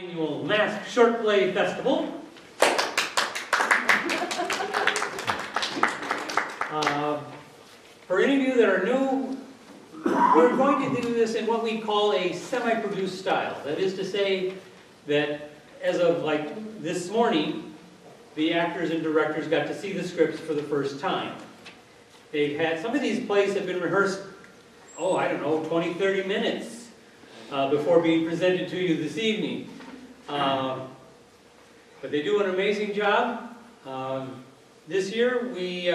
Annual MASC Short Play Festival. For any of you that are new, we're going to do this in what we call a semi-produced style. That is to say that as of like this morning, the actors and directors got to see the scripts for the first time. They've had, some of these plays have been rehearsed, I don't know, 20, 30 minutes before being presented to you this evening. But they do an amazing job. This year we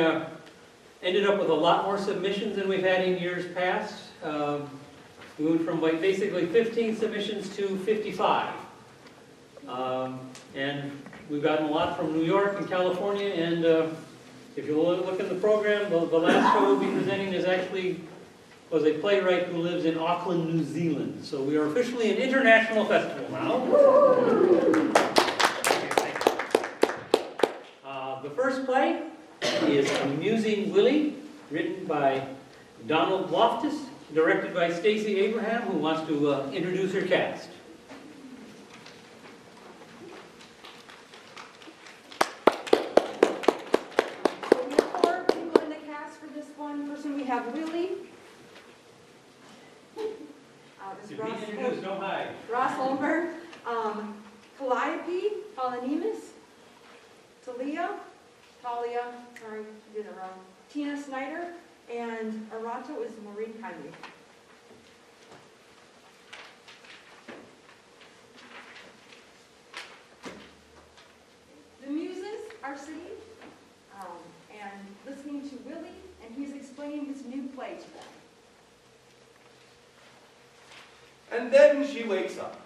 ended up with a lot more submissions than we've had in years past. We went from basically 15 submissions to 55. And we've gotten a lot from New York and California, and if you look in the program, the last show we'll be presenting was a playwright who lives in Auckland, New Zealand. So we are officially an international festival now. The first play is Amusing Willie, written by Donald Loftus, directed by Stacy Abraham, who wants to introduce her cast. So we have 4 people in the cast for this one. First one we have Willie. This is Ross Holmberg. Calliope, Paula Nemes. Thalia, sorry, I did it wrong. Snyder, and Erato is Maureen Keimig. The muses are sitting and listening to Willie, and he's explaining his new play to them. And then she wakes up.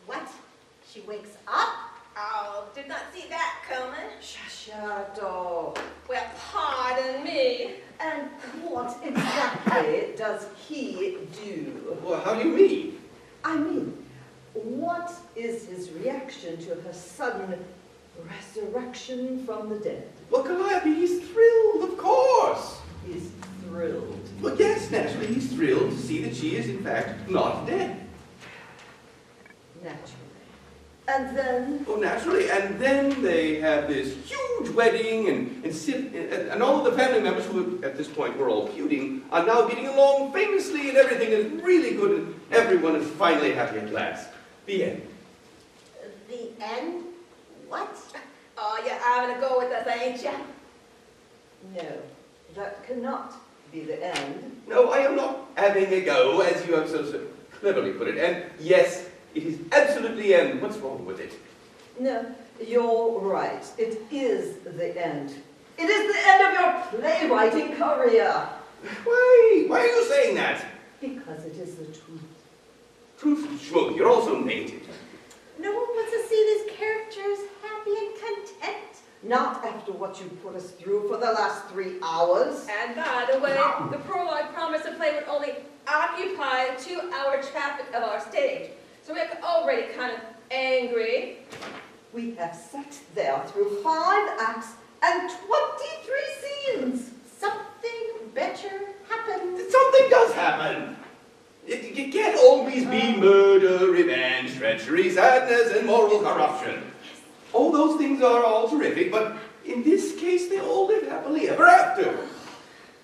What? She wakes up? Oh, did not see that coming. Shashato. Well, pardon me. And what exactly does he do? Well, how do you mean? I mean, what is his reaction to her sudden resurrection from the dead? Well, Calliope, he's thrilled, of course. He's thrilled. Well, yes, naturally, he's thrilled to see that she is, in fact, not dead. Naturally. And then? Oh, naturally, and then they have this huge wedding, and all of the family members who, at this point, were all feuding, are now getting along famously, and everything is really good, and everyone is finally happy at last. The end. The end? What? Oh, you're having a go with us, ain't you? No, that cannot be the end. No, I am not having a go, as you have so cleverly put it, and yes, it is absolutely the end. What's wrong with it? No, you're right. It is the end. It is the end of your playwriting career. Why? Why are you saying that? Because it is the truth. Truth, sure, you're also native. No one wants to see these characters happy and content. Not after what you put us through for the last 3 hours. And by the way, the prologue promised the play would only occupy 2-hour traffic of our stage. So we're already kind of angry. We have sat there through 5 acts and 23 scenes. Something better happened. Something does happen. It can't always be murder, revenge, treachery, sadness, and moral corruption. All those things are all terrific, but in this case, they all live happily ever after.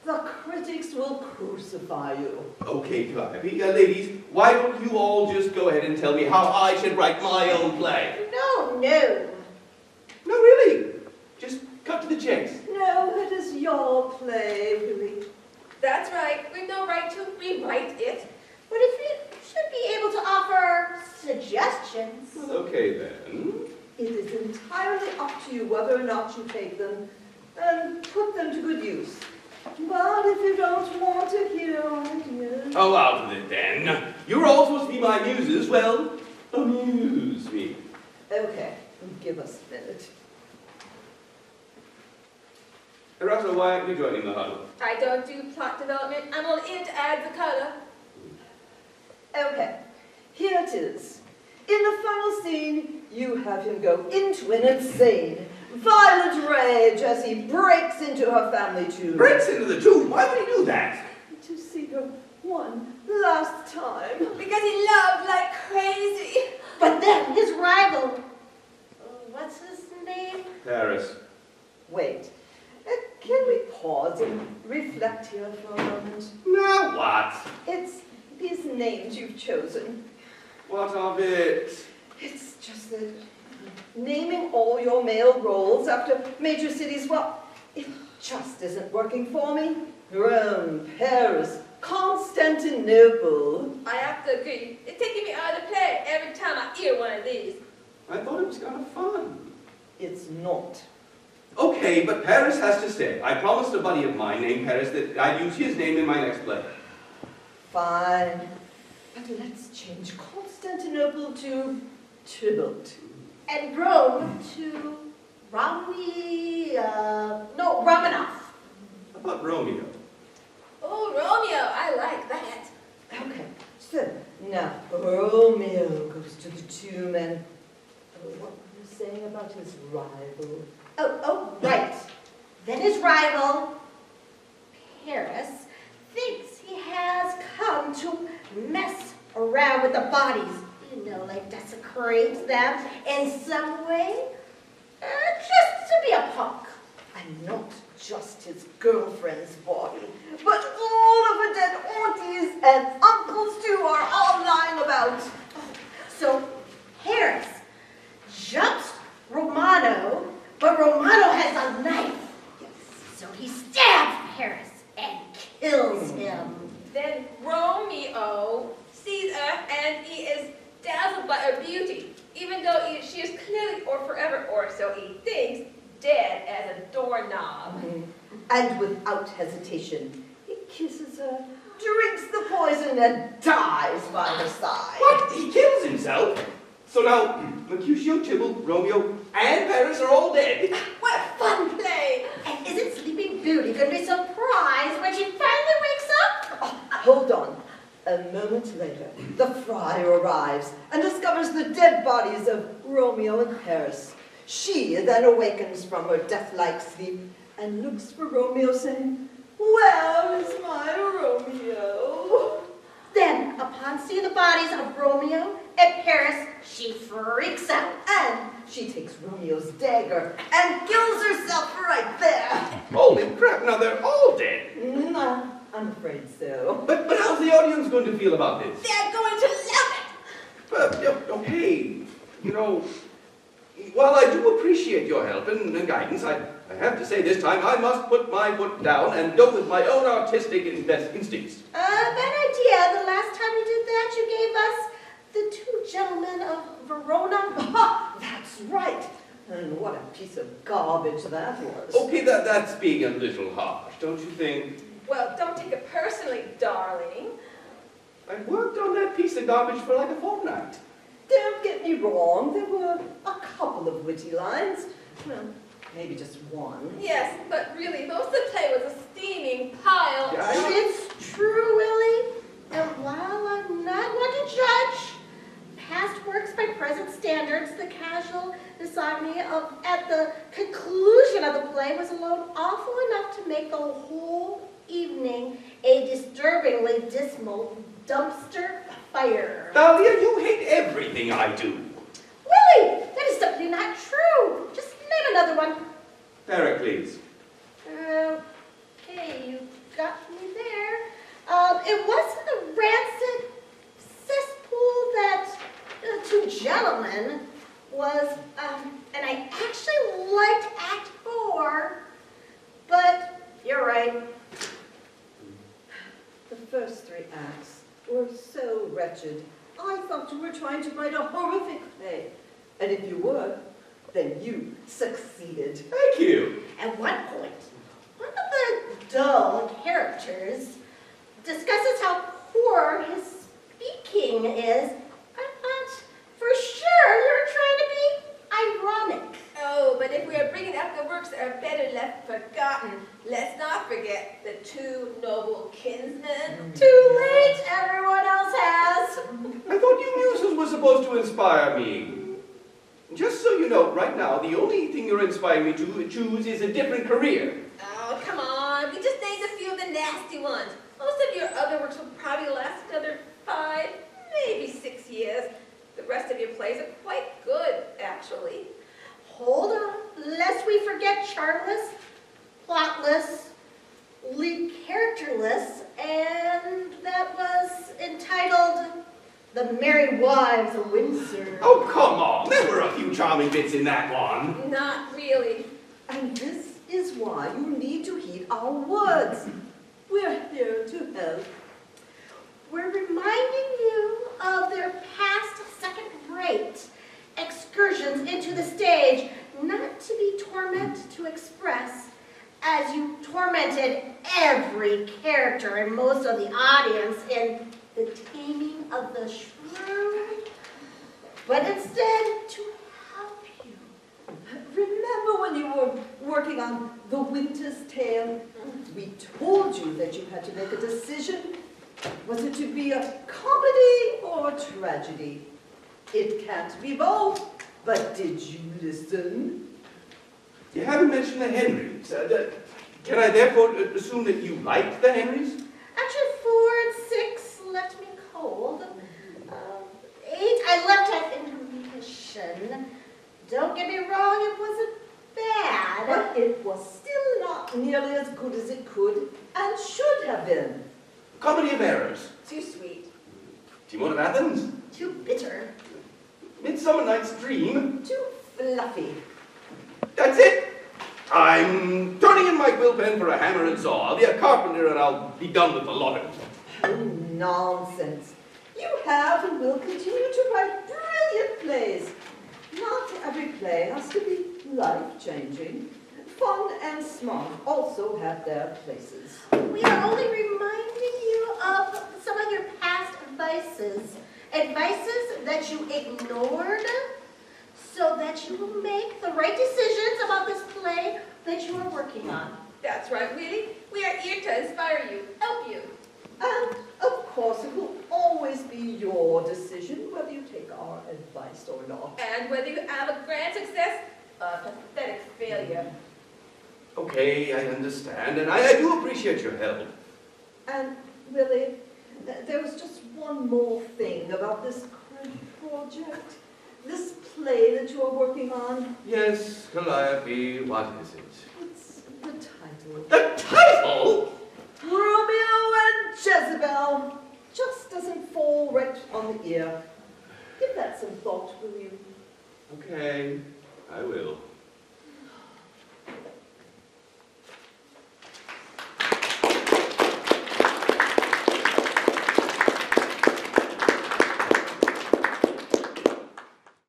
The critics will crucify you. Okay, Calliope, ladies, why don't you all just go ahead and tell me how I should write my own play? No. No, really. Just cut to the chase. No, it is your play, Willie. That's right, we've no right to rewrite it. But if we should be able to offer suggestions. Well, okay then. It is entirely up to you whether or not you take them and put them to good use. But if you don't want to hear ideas... Oh, out with it then. You're all supposed to be my muses. Well, amuse me. Okay, give us a minute. Erato, why aren't you joining the huddle? I don't do plot development, I'm only in to add the color. Okay, here it is. In the final scene, you have him go into an insane, violent rage as he breaks into her family tomb. Breaks into the tomb? Why would he do that? To see her one last time. Because he loved like crazy. But then his rival, what's his name? Paris. Wait, can we pause and reflect here for a moment? Now what? It's these names you've chosen. What of it? It's just that naming all your male roles after major cities, well, it just isn't working for me. Rome, Paris, Constantinople. I have to agree. It's taking me out of the play every time I hear one of these. I thought it was kind of fun. It's not. Okay, but Paris has to stay. I promised a buddy of mine named Paris that I'd use his name in my next play. Fine. But let's change Constantinople to Tybalt. And Rome to Romanov. How about Romeo? Oh, Romeo, I like that. Okay, so now Romeo goes to the tomb and what were you saying about his rival? Oh, right. Then his rival, Paris, thinks he has come to mess around with the bodies. You know, like desecrate them in some way. Just to be a punk. And not just his girlfriend's body, but all of her dead aunties and uncles too are all lying about. So Paris jumps Romano, but Romano has a knife. So he stabs Paris and kills him. Then Romeo sees her and he is dazzled by her beauty, even though she is clearly, or forever, or so he thinks, dead as a doorknob. And without hesitation, he kisses her, drinks the poison, and dies by her side. What? He kills himself? So now, Mercutio, Tybalt, Romeo, and Paris are all dead. What a fun play! And isn't Sleeping Beauty going to be surprised when she finally wakes up? Oh, hold on. A moment later, the friar arrives and discovers the dead bodies of Romeo and Paris. She then awakens from her death-like sleep and looks for Romeo, saying, "Where is my Romeo?" Then, upon seeing the bodies of Romeo and Paris, she freaks out. And she takes Romeo's dagger and kills herself right there. Holy crap, now they're all dead. Nah, I'm afraid so. But how's the audience going to feel about this? They're going to love it. Okay, you know, while I do appreciate your help and guidance, I have to say this time I must put my foot down and go with my own artistic instincts. Bad idea. The last time you did that, you gave us the two gentlemen of Verona. That's right. And what a piece of garbage that was. Okay, that's being a little harsh, don't you think? Well, don't take it personally, darling. I worked on that piece of garbage for like a fortnight. Don't get me wrong, there were a couple of witty lines. Well, maybe just one. Yes, but really, most of the play was a steaming pile. Yeah, It's true, Willie. And while I'm not one to judge past works by present standards, the casual misogyny at the conclusion of the play was alone awful enough to make the whole evening a disturbingly dismal dumpster fire. Thalia, you hate everything I do. Willie, that is simply not true. Just name another one. Pericles. Okay, you got me there. It wasn't the rancid cesspool that two gentlemen was, and I actually liked Act 4, but you're right. The first three acts were so wretched. I thought you were trying to write a horrific play. And if you were, then you succeeded. Thank you. At one point, one of the dull characters discusses how poor his speaking is. I thought, for sure, you're trying to be ironic. Oh, but if we are bringing up the works that are better left forgotten, let's not forget the two noble kinsmen. Too late, everyone else has. I thought you muses were supposed to inspire me. Just so you know, right now, the only thing you're inspiring me to choose is a different career. Oh, come on. We just named a few of the nasty ones. Most of your other works will probably last another 5, maybe 6 years. The rest of your plays are quite good, actually. Hold on, lest we forget charmless, plotless, lead characterless, and that was entitled The Merry Wives of Windsor. Oh, come on. There were a few charming bits in that one. Not really. And this is why you need to heed our words. We're here to help. We're reminding you of their past second-rate excursions into the stage, not to be torment to express, as you tormented every character and most of the audience in The Taming of the Shrew, but instead to help you. Remember when you were working on The Winter's Tale? We told you that you had to make a decision. Was it to be a comedy or a tragedy? It can't be both, but did you listen? You haven't mentioned the Henrys. Can I therefore assume that you liked the Henrys? Actually, 4 and 6 left me cold. 8, I left at intermission. Don't get me wrong, it wasn't bad. But it was still not nearly as good as it could and should have been. Comedy of Errors. Too sweet. Timon of Athens. Too bitter. Midsummer Night's Dream. Too fluffy. That's it. I'm turning in my quill pen for a hammer and saw. I'll be a carpenter and I'll be done with the lot of it. Oh, nonsense. You have and will continue to write brilliant plays. Not every play has to be life-changing. Fun and smart also have their places. We are only reminding you of some of your past advices. Advices that you ignored so that you will make the right decisions about this play that you are working on. That's right, Willie. We are here to inspire you, help you. And, of course, it will always be your decision whether you take our advice or not. And whether you have a grand success or a pathetic failure. Okay, I understand, and I do appreciate your help. And, Willie, there was just one more thing about this current project. This play that you are working on. Yes, Calliope, what is it? It's the title. The title? Romeo and Jezebel. Just doesn't fall right on the ear. Give that some thought, will you? Okay, I will.